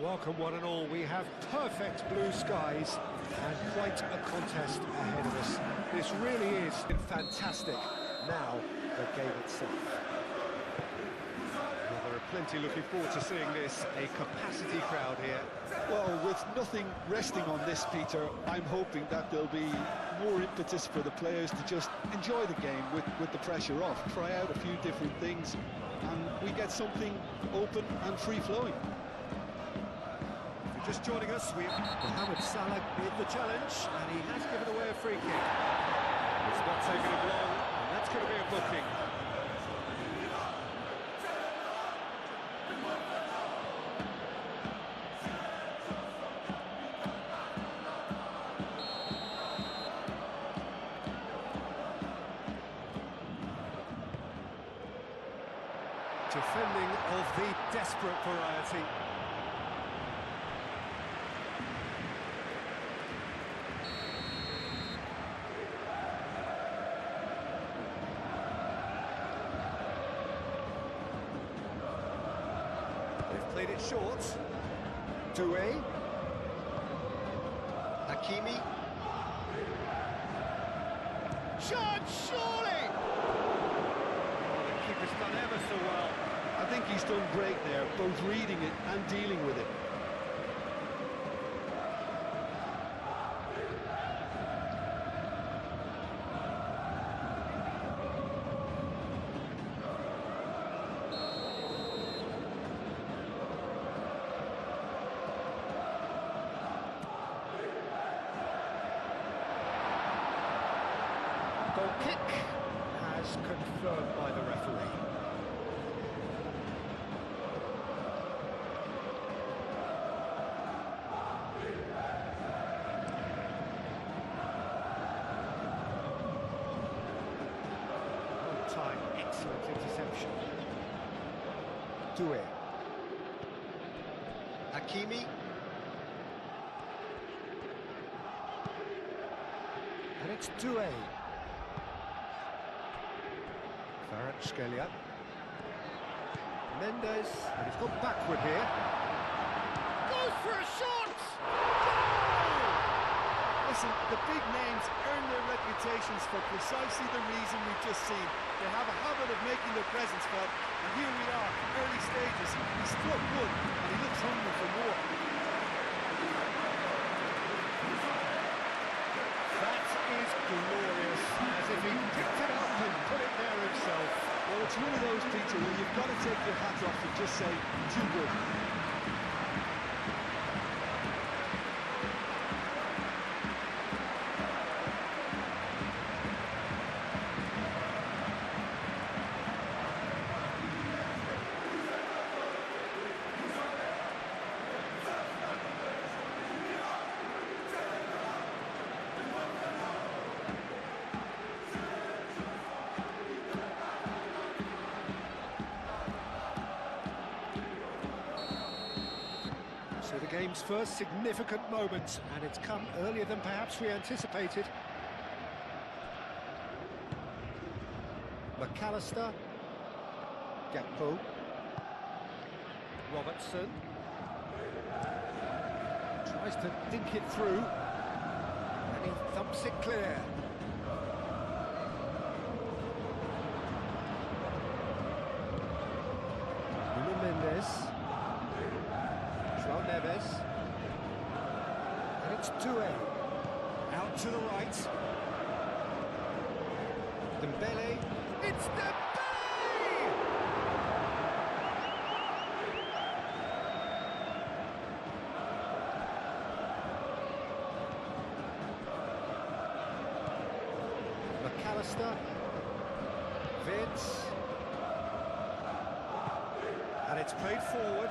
Welcome one and all. We have perfect blue skies and quite a contest ahead of us. This really is fantastic. Now, the game itself. Well, there are plenty looking forward to seeing this. A capacity crowd here. Well, with nothing resting on this, Peter, I'm hoping that there'll be more impetus for the players to just enjoy the game with the pressure off, try out a few different things, and we get something open and free-flowing. Just joining us, we have Mohamed Salah in the challenge, and he has given away a free kick. It's not taking him long, and that's going to be a booking. Defending of the desperate variety. Played it short. Doué. Hakimi. Shot, surely! Oh, the keeper's done ever so well. I think he's done great there, both reading it and dealing with it. Goal kick as confirmed by the referee. On time, excellent interception. Doué. Hakimi. And it's Doué. Scalia. Mendes, and he's gone backward here. Goes for a shot! Goal! Listen, the big names earn their reputations for precisely the reason we've just seen. They have a habit of making their presence felt, and here we are, early stages. He struck good, and he looks hungry for more. That is glorious, as if he picked it up and put it there himself. Well, it's one of those, Peter, where you've got to take your hat off and just say, too good. So the game's first significant moment, and it's come earlier than perhaps we anticipated. McAllister. Gakpo. Robertson. Tries to dink it through, and he thumps it clear. Mendes. Neves, and it's Doué, out to the right, Dembele, it's Dembele! McAllister, Vince, and it's played forward.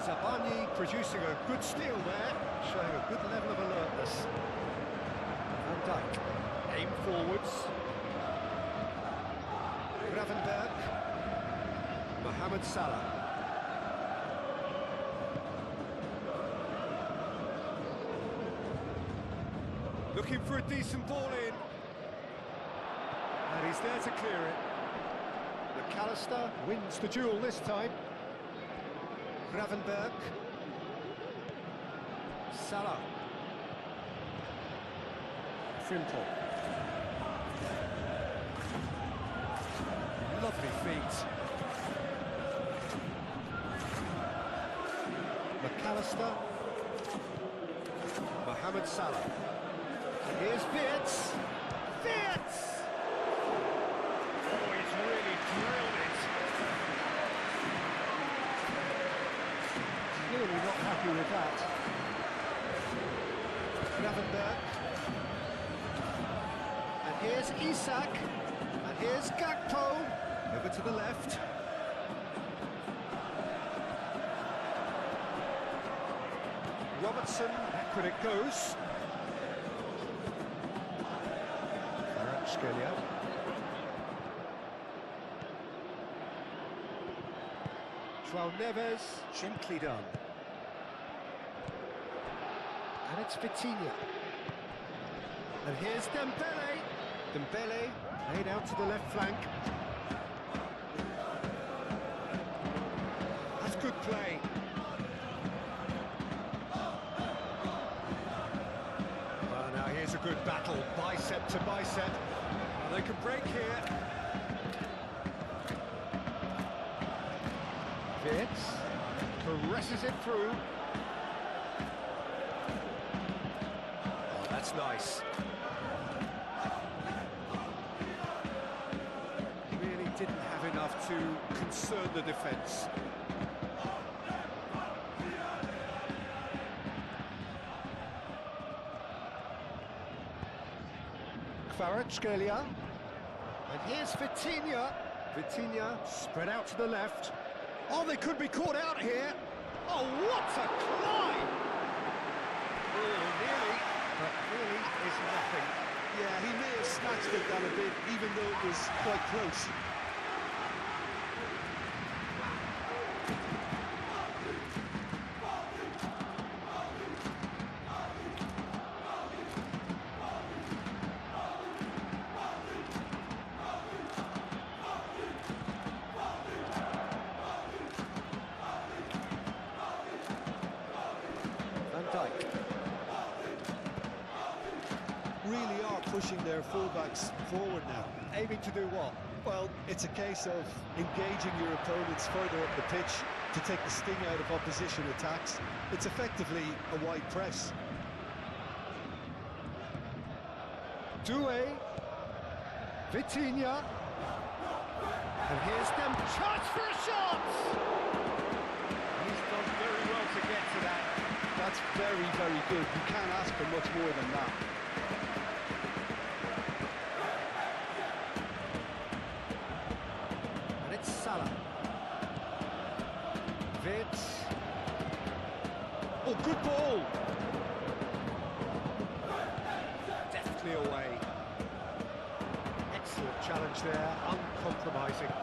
Zabani producing a good steal there, showing a good level of alertness. Van Dijk, aim forwards. Gravenberg. Mohamed Salah. Looking for a decent ball in. And he's there to clear it. McAllister wins the duel this time. Gravenberg. Salah. Frimpong. Lovely feet. McAllister. Mohamed Salah. And here's Wirtz. Wirtz! Oh, he's really drilled it. Clearly not happy with that. Gravenberg. And here's Isak. And here's Gakpo. Over to the left. Robertson, backward it goes. Kvaratskhelia. João Neves, gently done. And it's Vitinha. And here's Dembele. Dembele, laid out to the left flank. That's good play. Well, now here's a good battle, bicep to bicep. Well, they can break here. Wirtz caresses it through. Oh, that's nice. Really didn't have enough to concern the defence. Kvaratskhelia. And here's Vitinha. Vitinha spread out to the left. Oh, they could be caught out here. Oh, what a climb! Oh, nearly, but really is nothing. Yeah, he may have snatched it down a bit, even though it was quite close. Really are pushing their fullbacks forward now. Aiming to do what? Well, it's a case of engaging your opponents further up the pitch to take the sting out of opposition attacks. It's effectively a wide press. Doué. Vitinha. And here's them. Chance for a shot! He's done very well to get to that. That's very, very good. You can't ask for much more than that. Salah. Wirtz. Oh, good ball! Deftly away. Excellent challenge there, uncompromising.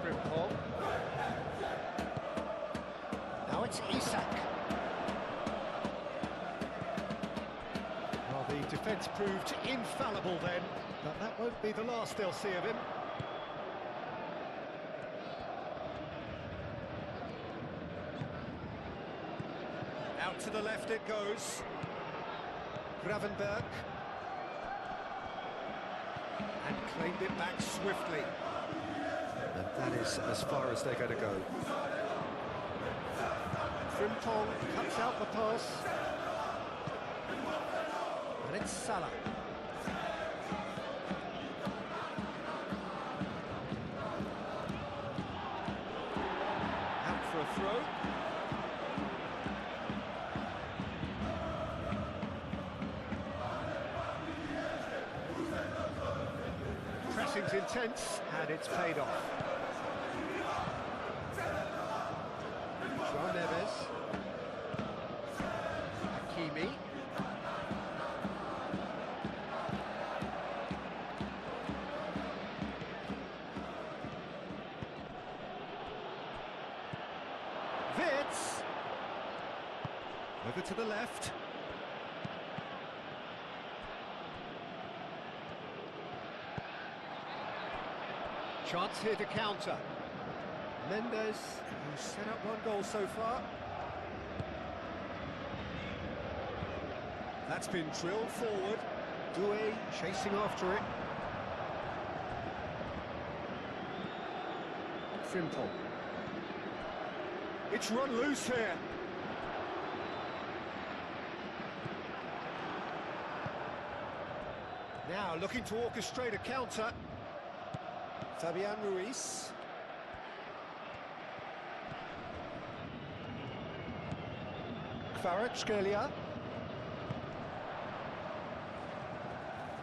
Frimpong. Now it's Isak. The defence proved infallible then, but that won't be the last they'll see of him. Out to the left it goes. Gravenberg. And claimed it back swiftly. And that is as far as they're going to go. Frimpong cuts out the pass. And it's Salah. Out for a throw. Pressing's intense, and it's paid off. João Neves. Hakimi. Wirtz. Over to the left. Chance here to counter. Mendes, who's set up one goal so far. That's been drilled forward. Doué chasing after it. Frimpong. It's run loose here. Now looking to orchestrate a counter. Fabian Ruiz. Kvaratskhelia.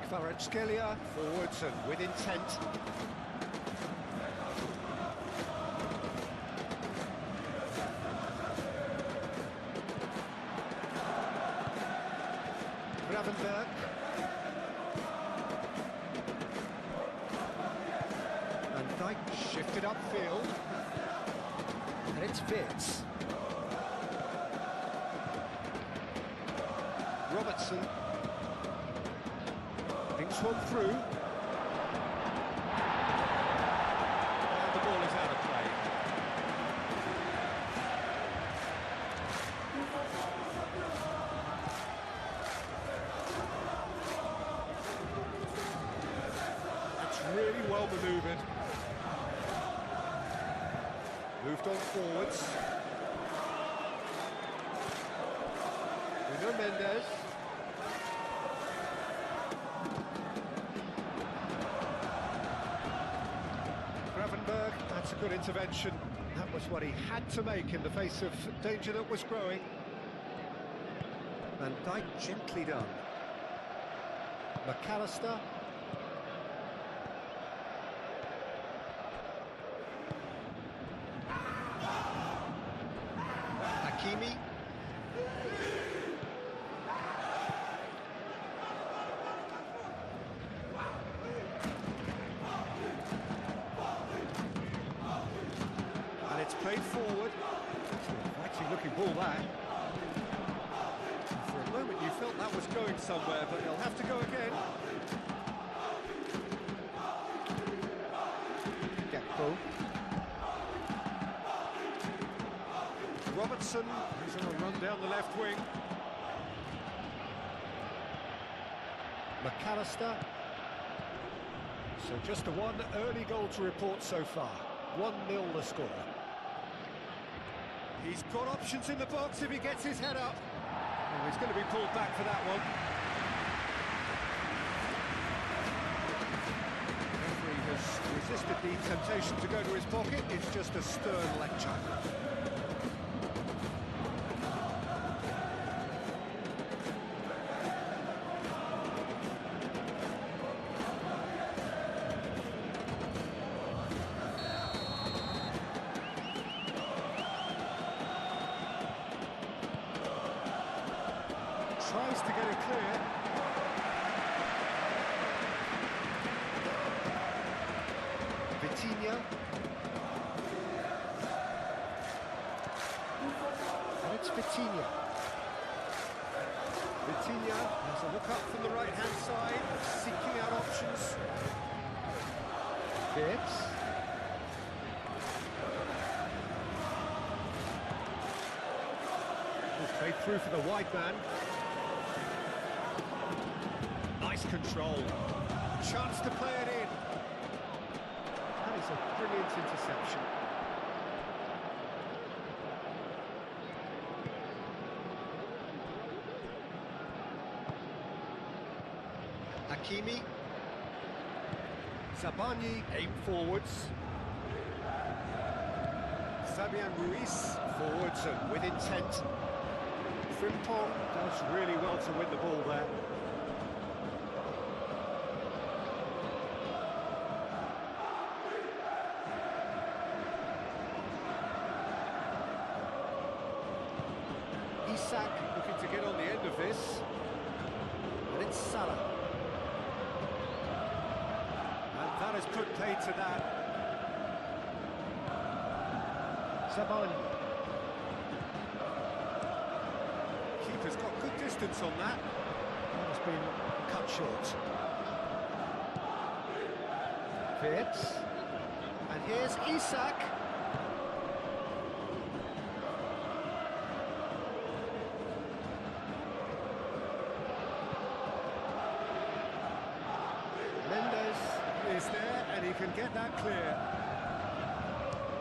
Kvaratskhelia forwards and with intent. Gravenberg. And Dijk shifted upfield. And it's Vitz. Robertson. Thinks one through. And the ball is out of play. Really well manoeuvred. Moved on forwards. Nuno Mendes. Gravenberg, that's a good intervention. That was what he had to make in the face of danger that was growing. Van Dijk gently done. McAllister. Hakimi. And it's played forward. It's an exciting looking ball there. For a moment you felt that was going somewhere, but he'll have to go again. Gakpo. Robertson, who's on a run down the left wing. McAllister. So just the one early goal to report so far. 1-0 the score. He's got options in the box if he gets his head up. Oh, he's going to be pulled back for that one. The referee has resisted the temptation to go to his pocket. It's just a stern lecture. Tries to get it clear. Vitinha. And it's Vitinha. Vitinha has a look up from the right-hand side, seeking out options. Vitz. He's played through for the wide man. Nice control. Chance to play it in. That is a brilliant interception. Hakimi. Zabani aim forwards. Fabian Ruiz forwards and with intent. Frimpong does really well to win the ball there. Isak looking to get on the end of this. And it's Salah. And that has put paid to that. Zabani. Keeper's got good distance on that. That has been cut short. Vitz. And here's Isak. Mendes is there, and he can get that clear.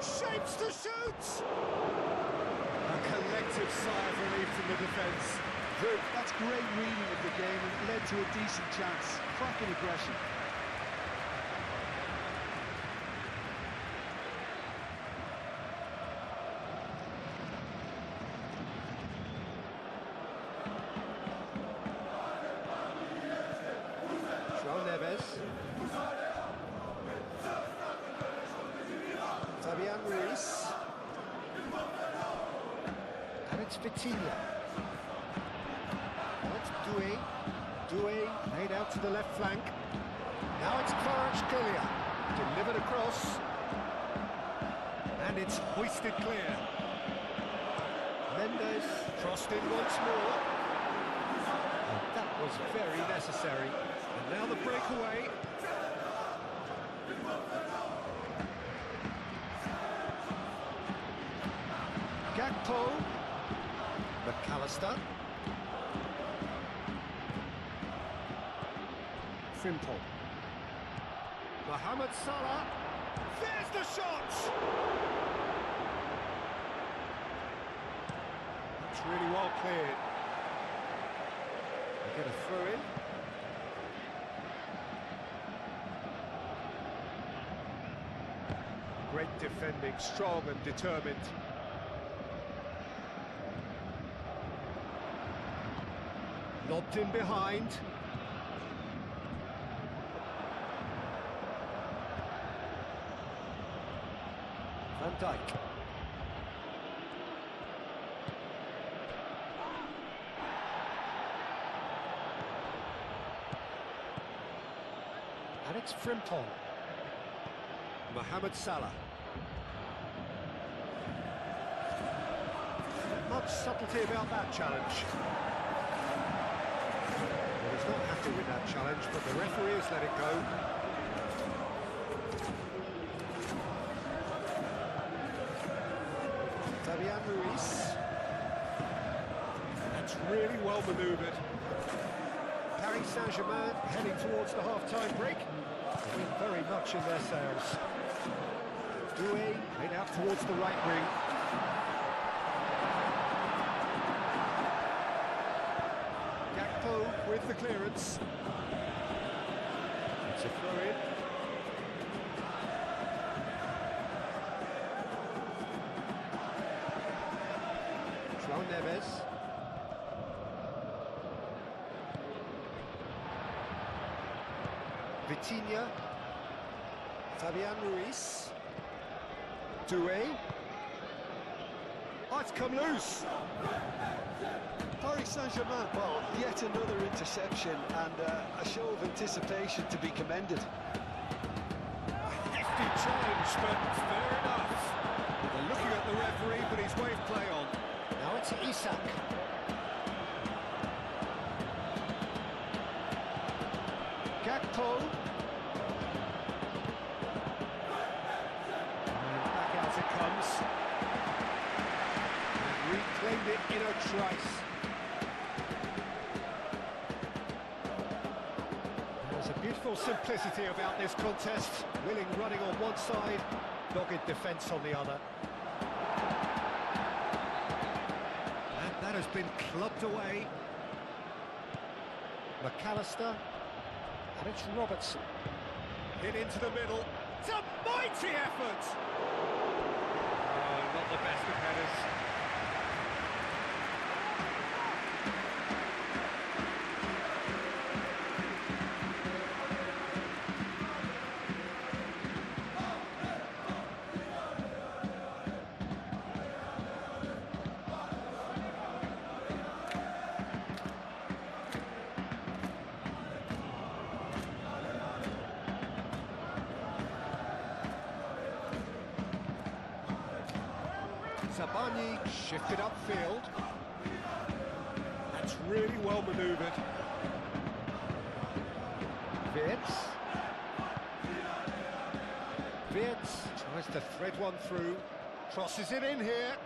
Shapes to shoot! A collective sigh of relief from the defence. That's great reading of the game and led to a decent chance. Cracking aggression. Fabian Ruiz. And it's Vitinha. That's Doué. Doué laid out to the left flank. Now it's Kvaratskhelia. Delivered across. And it's hoisted clear. Mendes crossed in once more. And that was very necessary. And now the breakaway. Gakpo, McAllister, Frimpong, Mohamed Salah, there's the shot! That's really well cleared. They get a throw in. Great defending, strong and determined. Lobbed in behind. Van Dijk. And it's Frimpong. Mohamed Salah. Not much subtlety about that challenge. He's not happy with that challenge, but the referee has let it go. Fabian Ruiz. That's really well manoeuvred. Paris Saint-Germain heading towards the half-time break. They're very much in their sails. Doué laid out towards the right wing. With the clearance. It's a throw-in. João Neves. Vitinha. Fabian Ruiz. Doué. Oh, it's come loose. Paris Saint-Germain, well, yet another interception and a show of anticipation to be commended. A hefty challenge, but fair enough. They're looking at the referee, but he's waved play on. Now it's Isak. Gakpo. And back out it comes. And reclaimed it in a trice. Beautiful simplicity about this contest. Willing running on one side, dogged defence on the other. And that has been clubbed away. McAllister, and it's Robertson. Hit into the middle. It's a mighty effort! Oh, not the best of headers. Sabani shifted upfield. That's really well manoeuvred. Wirtz. Wirtz tries to thread one through, crosses it in here.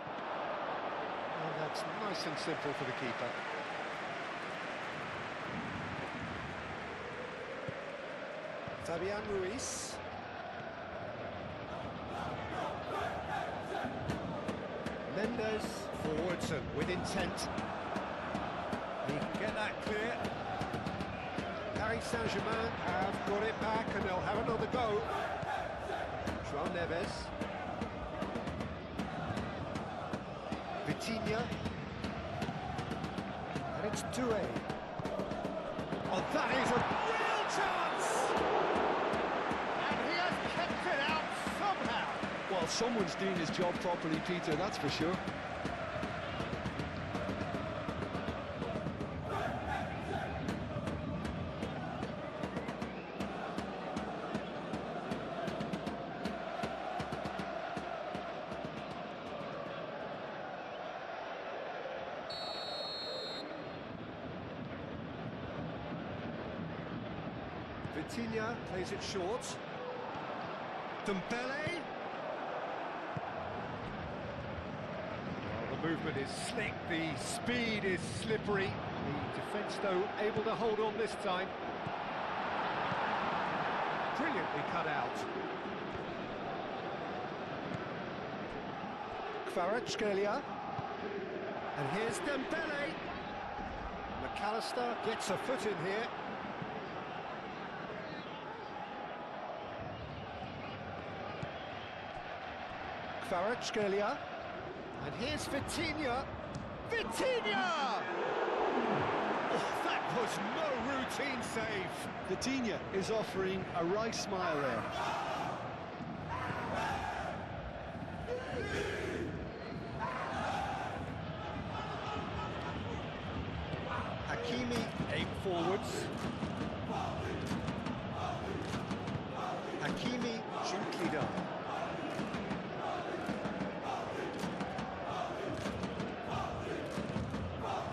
Oh, that's nice and simple for the keeper. Fabian Ruiz. Mendes forwards and with intent. He can get that clear. Paris Saint-Germain have got it back and they'll have another go. João Neves. Vitinha. And it's Doué. Oh, that is a real chance! And he has kept it out somehow. Well, someone's doing his job properly, Peter, that's for sure. Vitinha plays it short. Dembele. Well, the movement is slick, the speed is slippery. The defence, though, able to hold on this time. Brilliantly cut out. Kvaratskhelia. And here's Dembele. McAllister gets a foot in here. Kvaratskhelia, and here's Vitinha. Vitinha! Oh, that was no routine save. Vitinha is offering a right smile there. Hakimi aimed forwards. Hakimi gently done.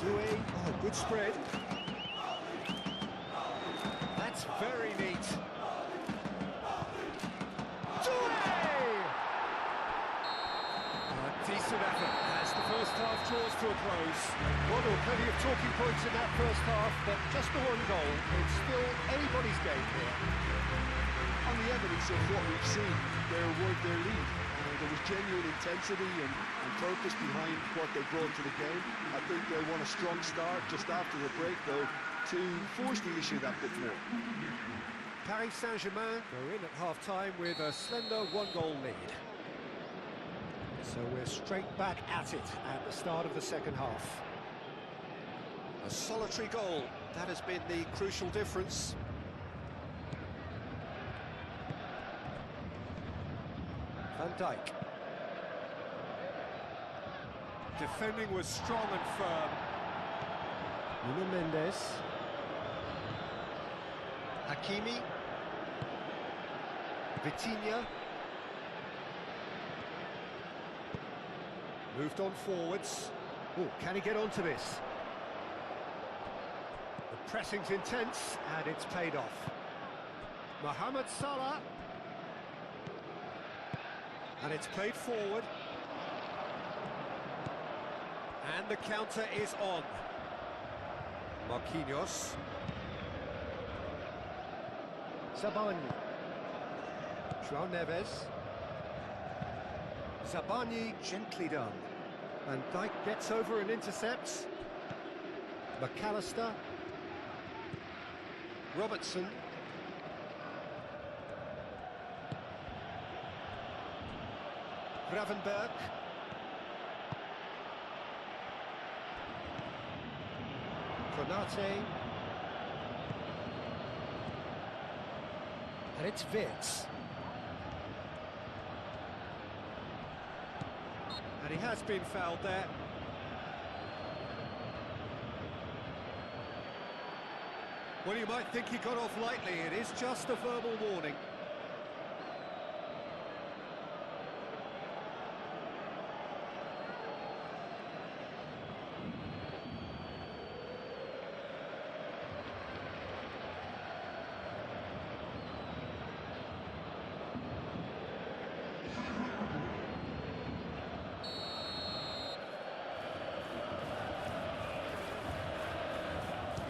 Doué, oh, good spread. That's very neat. Doué! A decent effort as the first half draws to a close. Well, there were plenty of talking points in that first half, but just the one goal. It's still anybody's game here. On the evidence of what we've seen, they're worth their lead. There was genuine intensity and purpose behind what they brought to the game. I think they'll want a strong start just after the break, though, to force the issue that bit more. Paris Saint-Germain go in at half-time with a slender one-goal lead. So we're straight back at it at the start of the second half. A solitary goal, that has been the crucial difference. Van Dijk. Defending was strong and firm. Nuno Mendes. Hakimi. Vitinha. Moved on forwards. Oh, can he get onto this? The pressing's intense, and it's paid off. Mohamed Salah. And it's played forward. And the counter is on. Marquinhos. Zabani. João Neves. Zabani gently done. And Dijk gets over and intercepts. McAllister. Robertson. Gravenberg. Konate. And it's Wirtz. And he has been fouled there. Well, you might think he got off lightly. It is just a verbal warning.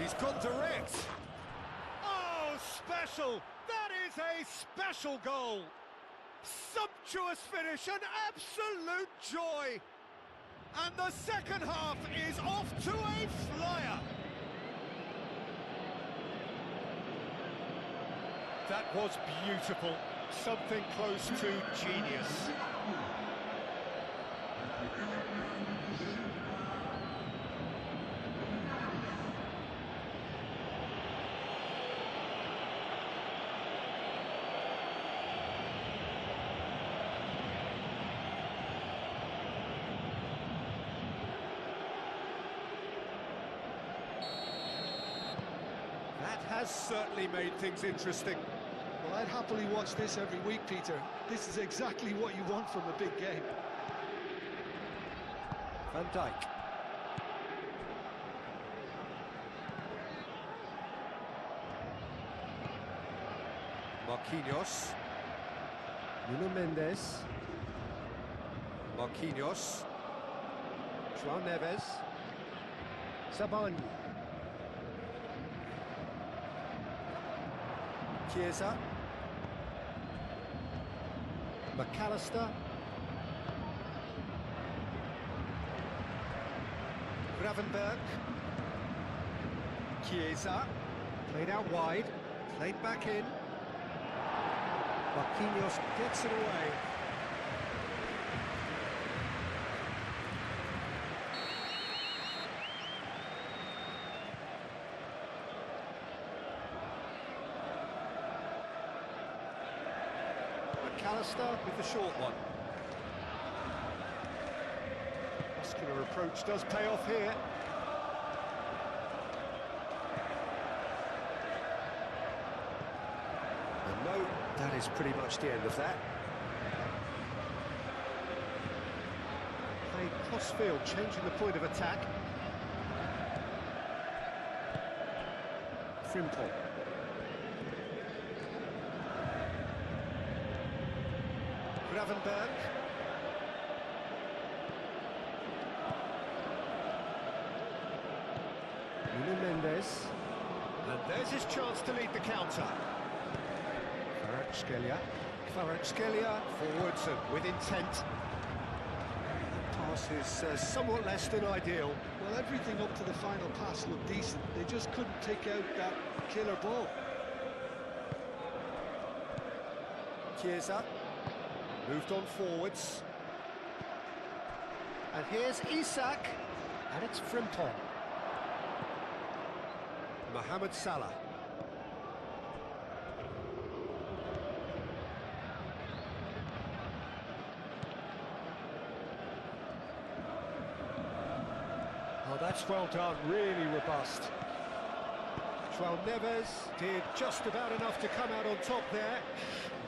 He's gone direct. Oh, special! That is a special goal. Sumptuous finish, an absolute joy. And the second half is off to a flyer. That was beautiful. Something close to genius. That has certainly made things interesting. Well, I'd happily watch this every week, Peter. This is exactly what you want from a big game. Van Dijk. Marquinhos. Nuno Mendes. Marquinhos. João Neves. Sabani. Chiesa. McAllister. Gravenberg. Chiesa. Played out wide. Played back in. Marquinhos gets it away. McAllister with the short one. Muscular approach does pay off here. And no, that is pretty much the end of that. Played cross-field, changing the point of attack. Frimpong. Gravenberg. Nuno Mendes. And there's his chance to lead the counter. Kvaratskhelia forwards and with intent. The pass is somewhat less than ideal. Well, everything up to the final pass looked decent. They just couldn't take out that killer ball. Chiesa. Moved on forwards. And here's Isak. And it's Frimpong. Mohamed Salah. Oh, that's well done, really robust. João Neves did just about enough to come out on top there.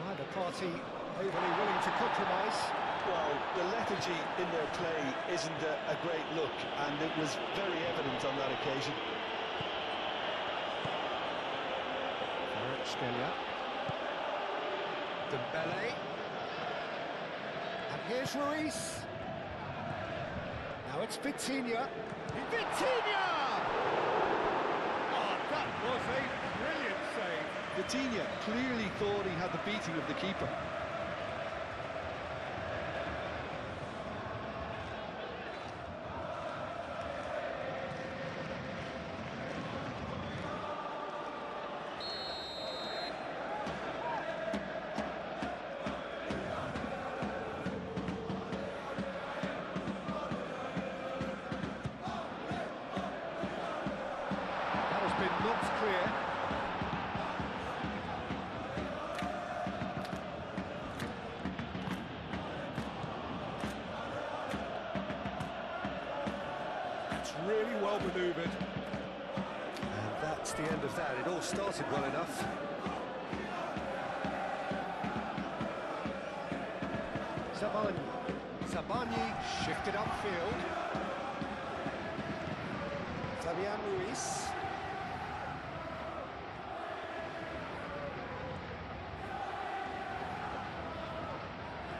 Neither party overly willing to compromise. Well, the lethargy in their play isn't a great look, and it was very evident on that occasion. Kvaratskhelia. Dembele. And here's Ruiz. Now it's Vitinha. Vitinha! Oh, that was a brilliant save. Vitinha clearly thought he had the beating of the keeper. Not clear. It's really well manoeuvred. And that's the end of that. It all started well enough. Sabani shifted upfield. Fabian Ruiz.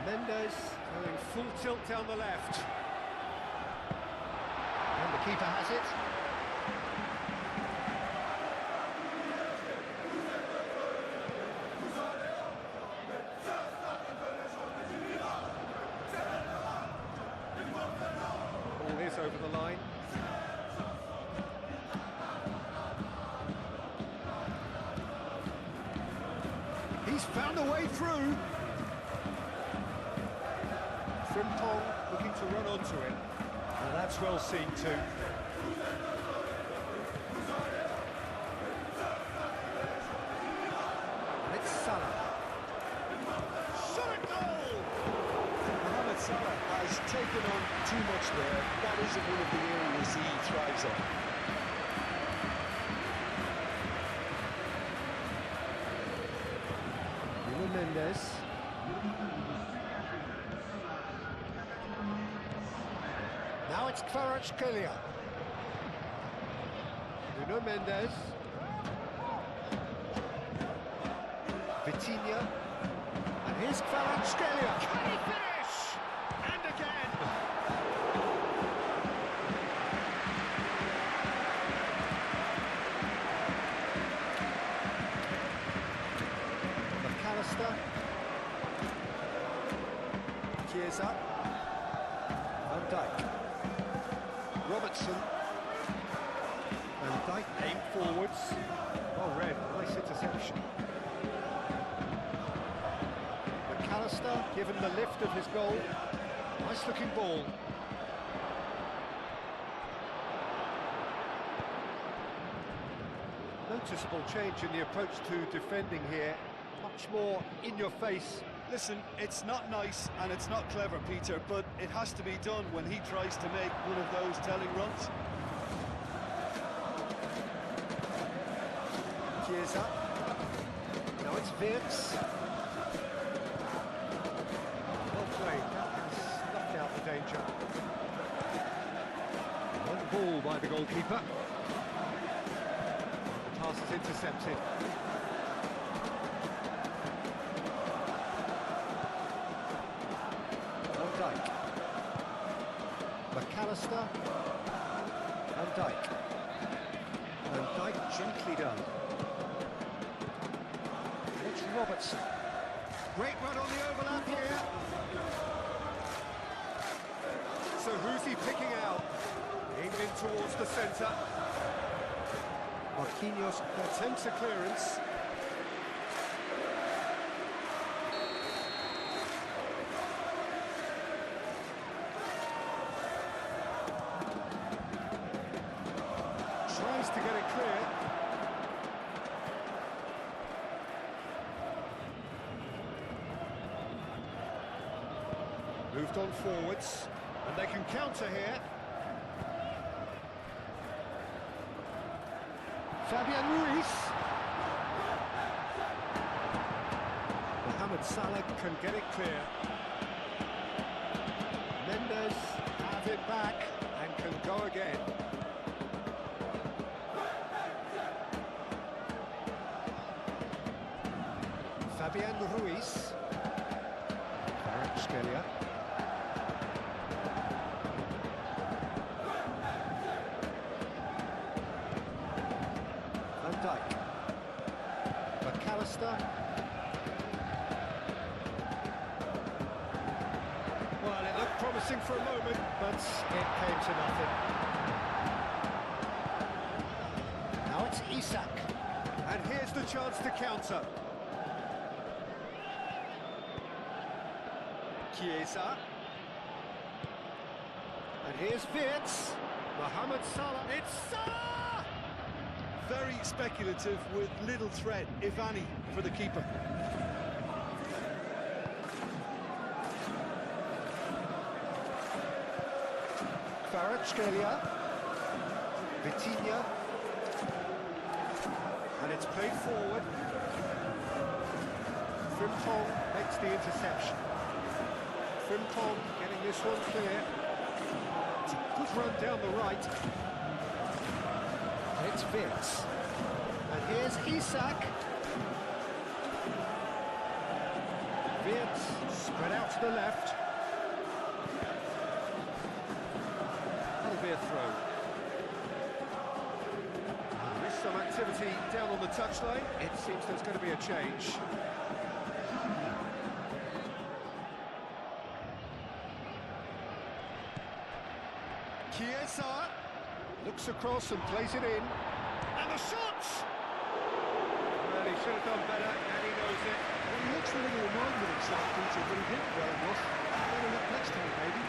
Mendes going full tilt down the left. And the keeper has it. over the line. He's found a way through. Frimpong looking to run onto it. Well, that's well seen too. It's Salah. Shot at goal! Mohamed Salah has taken on too much there. That isn't one of the areas he thrives on. Mendes. Now it's Kvaratskhelia. Nuno Mendes. Vitinha. And here's Kvaratskhelia. Can he finish? And again. McAllister. Chiesa. Van Dijk. Robertson. Van Dijk aimed forwards. Well read, nice interception. McAllister given the lift of his goal. Nice looking ball. Noticeable change in the approach to defending here. Much more in your face. Listen, it's not nice and it's not clever, Peter, but it has to be done when he tries to make one of those telling runs. Chiesa. Now it's Wirtz. Well played, that has snuffed out the danger. One ball by the goalkeeper. The pass is intercepted. McAllister. Van Dijk. Van Dijk gently done. It's Robertson. Great run on the overlap here. So who's he picking out? Aimed in towards the centre. Marquinhos attempts a clearance. Tries to get it clear. Moved on forwards, and they can counter here. Fabian Ruiz. Mohamed Salah can get it clear. Mendes has it back and can go again. Fabian Ruiz. Kvaratskhelia. Van Dijk. McAllister. Well, it looked promising for a moment, but it came to nothing. Now it's Isak. And here's the chance to counter. Chiesa. And here's Wirtz. Mohamed Salah. It's Salah! Very speculative with little threat, if any, for the keeper. Kvaratskhelia. Vitinha. And it's played forward. Frimpong makes the interception. Frimpong getting this one clear. It's a good run down the right. It's Wirtz. And here's Isak. Wirtz spread out to the left. That'll be a throw. There is some activity down on the touchline. It seems there's going to be a change. Chiesa looks across and plays it in. And the shot! Well, he should have done better, and he knows it. Well, he looks a little annoyed with himself, Peter, but he did it well enough. Better luck next time, maybe.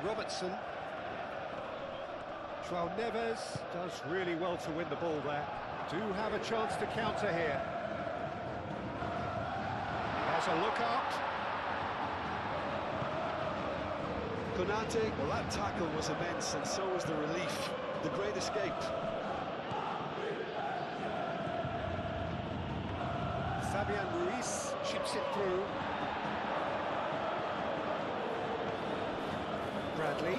Robertson. João Neves does really well to win the ball there. Do have a chance to counter here. Has a look up. Konate, well, that tackle was immense, and so was the relief. The great escape. Fabian Ruiz chips it through. Bradley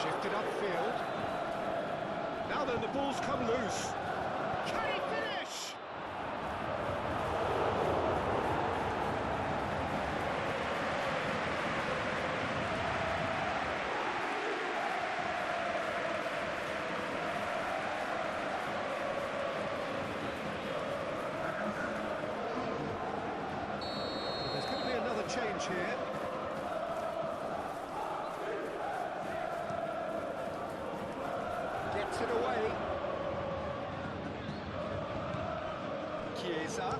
shifted upfield. Now then, the ball's come loose. Can he finish? Well, there's going to be another change here. Gets it away. Chiesa.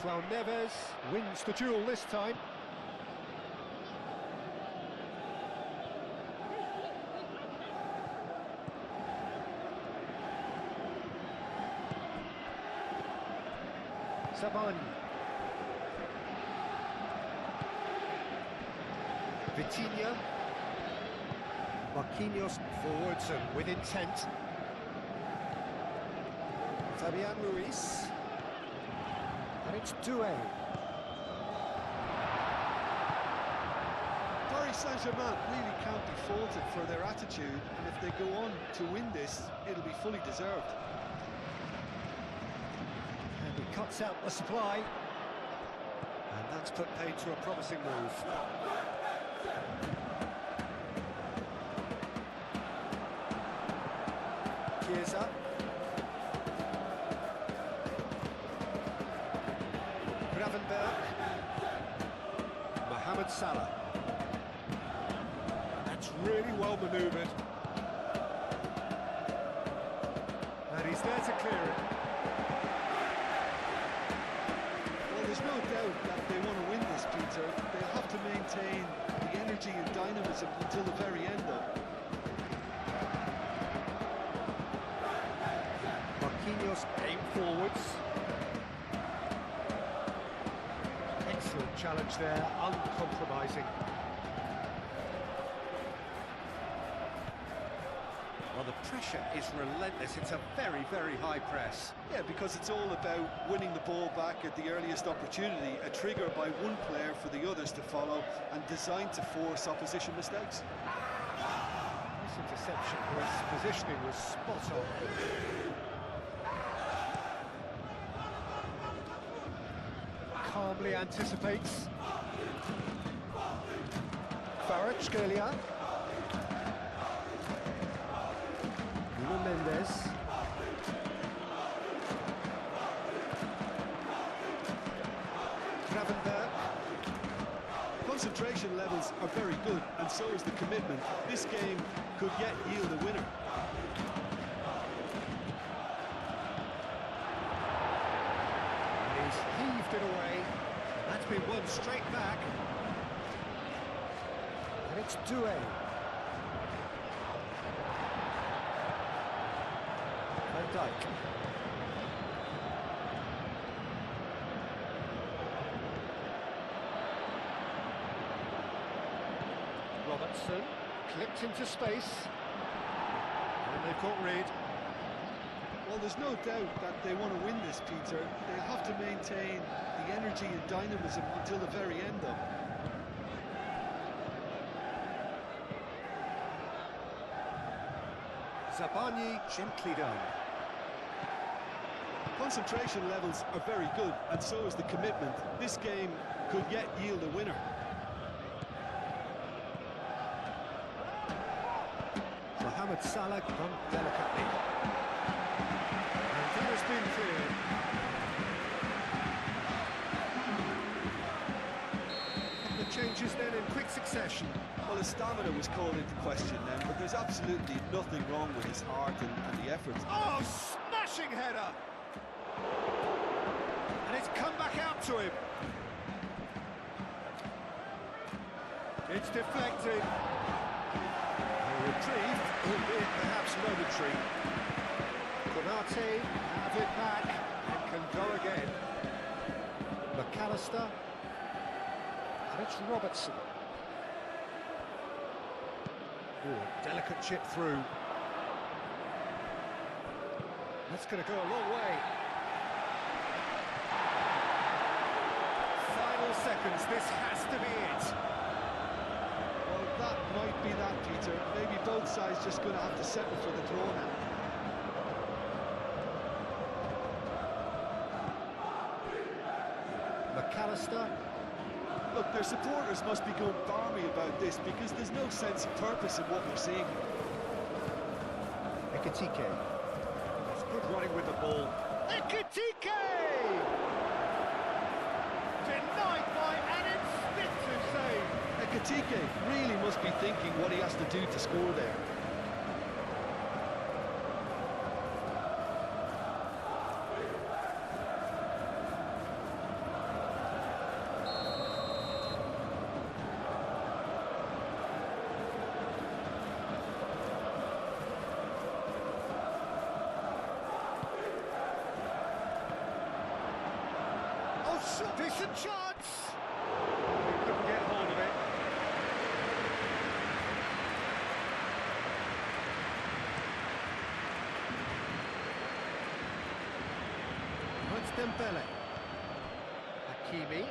João Neves wins the duel this time. Savani. Vitinha. Marquinhos forwards and with intent. Fabian Ruiz. And it's Doué. Paris Saint-Germain really can't be faulted for their attitude, and if they go on to win this, it'll be fully deserved. And he cuts out the supply. And that's put paid to a promising move. Chiesa. Gravenberg. Mohamed Salah. That's really well manoeuvred. And he's there to clear it. Well, there's no doubt that they want to win this, Peter. They'll have to maintain the energy and dynamism until the very end, though. Marquinhos aim forwards. Excellent challenge there, uncompromising. Well, the pressure is relentless. It's a very, very high press. Yeah, because it's all about winning the ball back at the earliest opportunity, a trigger by one player for the others to follow, and designed to force opposition mistakes. This interception was, positioning was spot on. Calmly anticipates. Kvaratskhelia. Nuno Mendes. Gravenberg. Concentration levels are very good, and so is the commitment. This game could yet yield a winner. He's heaved it away. That's been won straight back. And it's Doué. Van Dijk. Robertson, clipped into space. And they've got Reed. Well, there's no doubt that they want to win this, Peter. They have to maintain the energy and dynamism until the very end, though. Zabani gently done. Concentration levels are very good, and so is the commitment. This game could yet yield a winner. Mohamed Salah done delicately. And that has been cleared. The changes then in quick succession. Well, his stamina was called into question then, but there's absolutely nothing wrong with his heart and the effort. Oh, smashing header! And it's come back out to him. It's deflected. Retrieved, albeit perhaps momentary. Konate have it back and can go again. McAllister, and it's Robertson. Oh, delicate chip through. That's going to go a long way. Final seconds, this has to be it. That might be that, Peter. Maybe both sides just going to have to settle for the draw now. McAllister. Look, their supporters must be going balmy about this because there's no sense of purpose in what we're seeing. Ekitike. That's good running with the ball. Ekitike! Denied by an instinctive save. Ekitike really must be thinking what he has to do to score there. Oh, decent chance! He couldn't get hold of it. It's Dembele. Hakimi.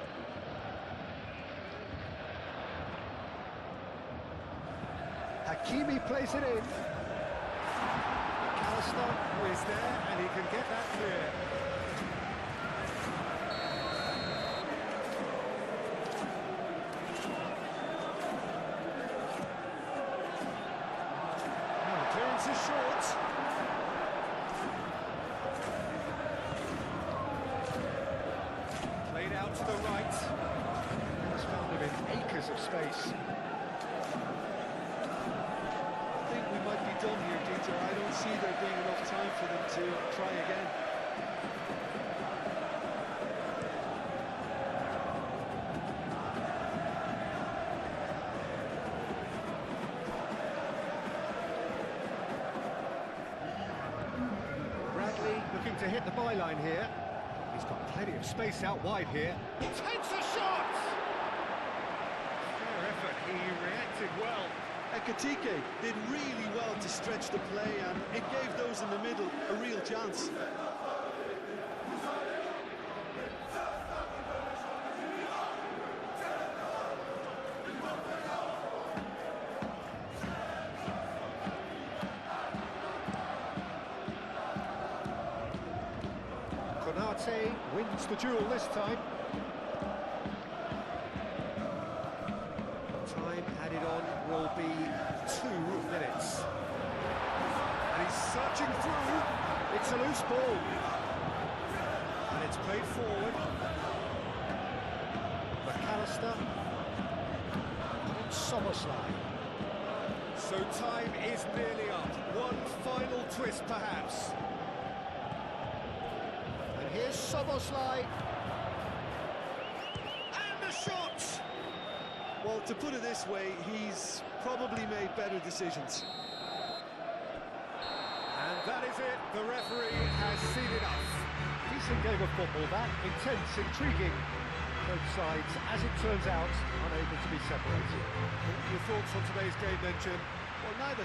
Hakimi plays it in. McAllister is there and he can get that clear. Now clearance is short. Played out to the right. Has found him in acres of space. I think we might be done here, Dieter. I don't see there being enough time for them to try again. Bradley looking to hit the byline here. He's got plenty of space out wide here. He takes a shot! Fair effort, he reacted well. Ekitike did really well to stretch the play, and it gave those in the middle a real chance. Konate wins the duel this time. Time added on will be 2 minutes. And he's searching through. It's a loose ball. And it's played forward. McAllister. And Soboslai. So time is nearly up. One final twist, perhaps. And here's Soboslai. And the shot! Well, to put it this way, he's probably made better decisions. And that is it. The referee has seen enough. Decent game of football, that. Intense, intriguing. Both sides, as it turns out, unable to be separated. Your thoughts on today's game then, Jim? Well, neither